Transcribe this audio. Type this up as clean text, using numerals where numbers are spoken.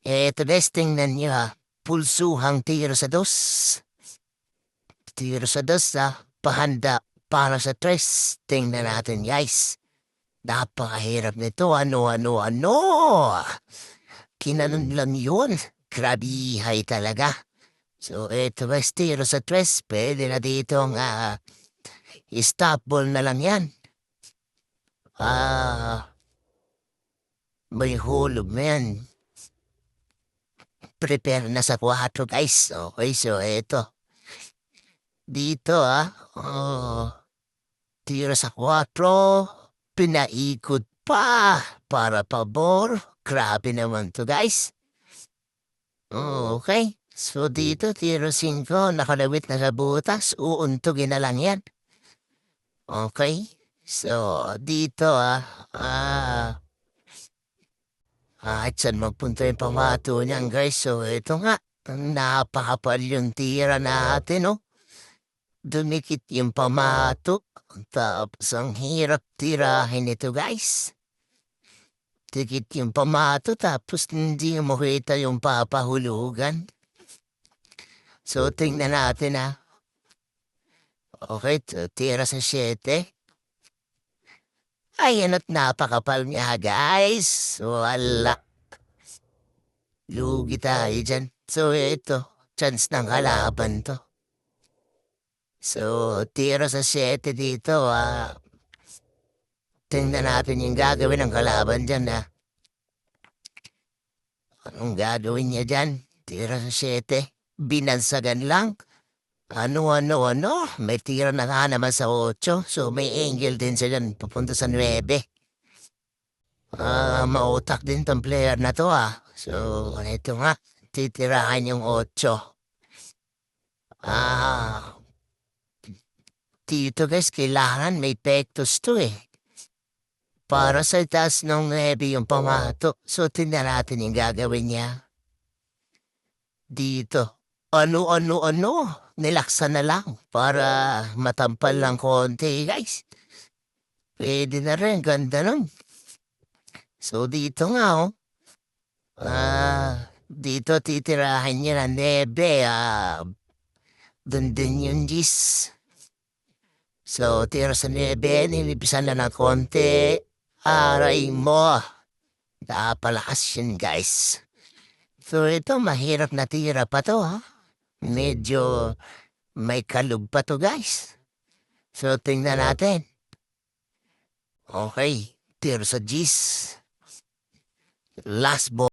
Eto guys, tingnan nyo ha. Pulsuhang tiro sa dos. Tiro sa dos ha. Pahanda para sa tres. Tingnan natin guys. Napakahirap nito. Ano. Kinanon lang yun. Grabihay talaga. So eto guys, tiro sa tres. Pwede na ditong stop ball na lang yan. May hulog na yan. Prepare na sa 4 guys. Okay, so eto. Dito tira sa 4. Pinaikot pa para pabor. Grabe naman to guys. Okay. So dito tiro 5. Nakalawit na sa butas. Uuntugin na lang yan. Okay. So dito kahit saan magpunta yung pamato niyan guys. So ito nga. Napakapal yung tira natin Dumikit yung pamato. Tapos ang hirap tirahin ito guys. Dikit yung pamato tapos hindi mo kita yung papahulugan. So tingnan natin Okay, tira sa 7. Ayan at napakapal niya guys. Wala. Lugi tayo dyan. So ito, chance ng kalaban to. So, tira sa 7 dito tingnan natin yung gagawin ng kalaban dyan Anong gagawin niya dyan? Tira sa 7. Binansagan lang. Ano. May tira na nga naman sa 8. So, may angle din siya dyan. Papunta sa 9. Mautak din tong player na to So, ito nga. Titirahan yung 8. Dito guys, kailangan may pektos to Para sa taas ng 9 yung pamato. So, tingnan natin yung gagawin niya. Dito. Ano. Nilaksan na lang para matampal lang konti guys. Pwede na rin, ganda nun. So, dito nga dito titirahin niya na 9. Dun din yung 10. So, tira sa 9, nilipisan na ng konti. Aray mo. Napalakas yun, guys. So, ito, mahirap na tira pa to, Medyo may kalug pa to, guys. So, tingnan natin. Okay, tira sa 10. Last ball.